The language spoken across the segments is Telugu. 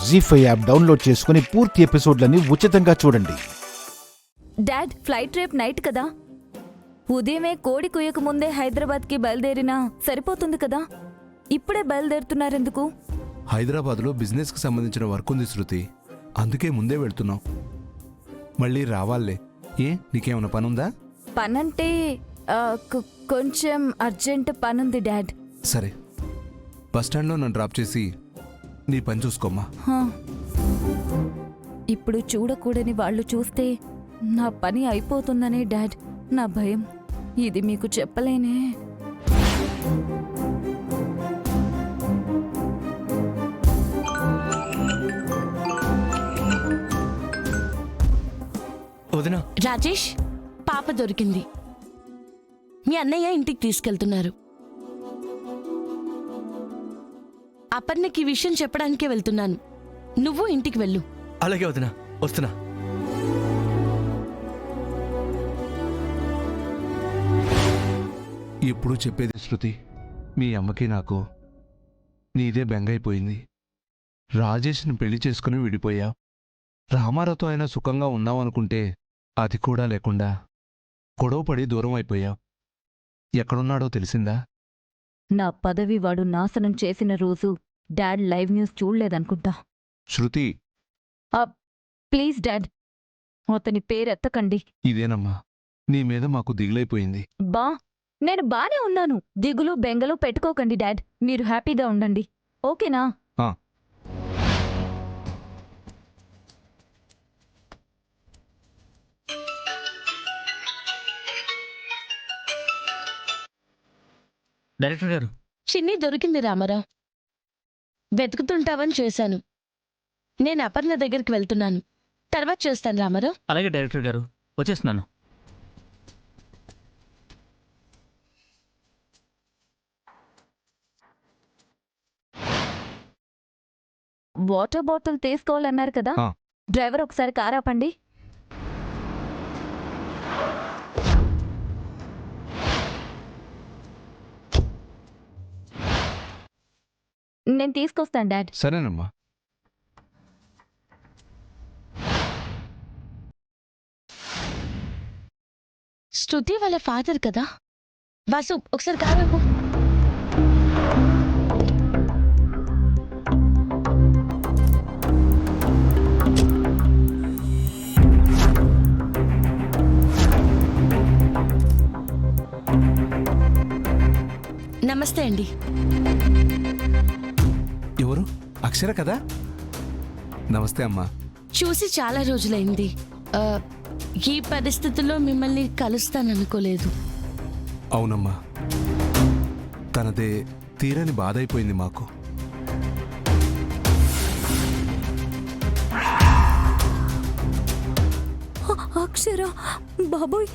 జీ5 యాప్ డౌన్లోడ్ చేసుకుని పూర్తి ఎపిసోడ్లని ఉచితంగా చూడండి. డాడ్, ఫ్లైట్ రేపు నైట్ కదా. ఉదయమే కోడి కుయ్యకు ముందే హైదరాబాద్కి బయలుదేరినా సరిపోతుంది కదా. ఇప్పుడే బయలుదేరుతున్నారెందుకు? హైదరాబాద్లో బిజినెస్కి సంబంధించిన వర్క్ ఉంది శృతి, అందుకే ముందే వెళ్తున్నాం. మళ్ళీ రావాలే. నీకేమైనా పనుందా? పనంటే కొంచెం అర్జెంట్ పనుంది డాడ్. సరే, బస్టాండ్లో నన్ను డ్రాప్ చేసి నీ పని చూసుకోమ్మా. ఇప్పుడు చూడకూడని వాళ్ళు చూస్తే నా పని అయిపోతుందనే డాడ్ నా భయం. ఇది మీకు చెప్పలేనే. వదినా. రాజేష్, పాప దొరికింది. మీ అన్నయ్య ఇంటికి తీసుకెళ్తున్నారు. అపర్ణకి ఈ విషయం చెప్పడానికే వెళ్తున్నాను. నువ్వు ఇంటికి వెళ్ళు. అలాగే వదినా, వస్తున్నా. ఎప్పుడూ చెప్పేది శృతి, మీ అమ్మకి నాకు నీదే బెంగైపోయింది. రాజేష్ని పెళ్లి చేసుకుని విడిపోయా. రామారావుతో అయినా సుఖంగా ఉన్నావనుకుంటే అది కూడా లేకుండా గొడవపడి దూరం అయిపోయావు. ఎక్కడున్నాడో తెలిసిందా? నా పదవి వాడు నాశనం చేసిన రోజు డాడ్ లైవ్ న్యూస్ చూడలేదనుకుంటా. శృతి, ప్లీజ్ డాడ్, అతని పేరెత్తకండి. ఇదేనమ్మా, నీ మీద మాకు దిగులైపోయింది. నేను బానే ఉన్నాను. దిగులు బెంగలు పెట్టుకోకండి డాడ్. మీరు హ్యాపీగా ఉండండి, ఓకేనా? డైరెక్టర్ గారు. చిన్ని దొరికింది రామారావు. వెతుకుతుంటావని చేశాను. నేను అపర్ణ దగ్గరికి వెళ్తున్నాను. తర్వాత చేస్తాను రామారావు. అలాగే డైరెక్టర్ గారు, వచ్చేస్తున్నాను. వాటర్ బాటిల్ తీసుకోవాలన్నారు కదా. డ్రైవర్ ఒకసారి కార్ ఆపండి. నేను తీసుకొస్తాను డాడ్. సరేనమ్మా. శృతి వాళ్ళ ఫాదర్ కదా. వాసు, ఒకసారి కారు ఆపు. నమస్తే అండి. ఎవరు? అక్షర కదా. నమస్తే అమ్మా. చూసి చాలా రోజులైంది. ఈ పరిస్థితుల్లో మిమ్మల్ని కలుస్తాననుకోలేదు. అవునమ్మా, తనదే తీరని బాధ అయిపోయింది మాకు. అక్షర బాబోయ్,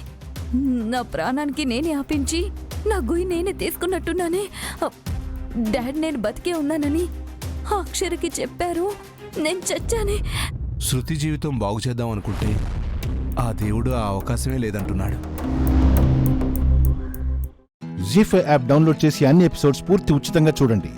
నా ప్రాణానికి నేనే ఆపించి నా గుయి నేనే తీసుకున్నట్టున్నానే. డాడ్ నేను బతికే ఉన్నానని అక్షరకి చెప్పారు. నేను చచ్చానే. శృతి జీవితం బాగు చేద్దాం అనుకుంటే ఆ దేవుడు ఆ అవకాశమే లేదంటున్నాడు. జీ5 యాప్ డౌన్లోడ్ చేసి అన్ని ఎపిసోడ్స్ పూర్తి ఉచితంగా చూడండి.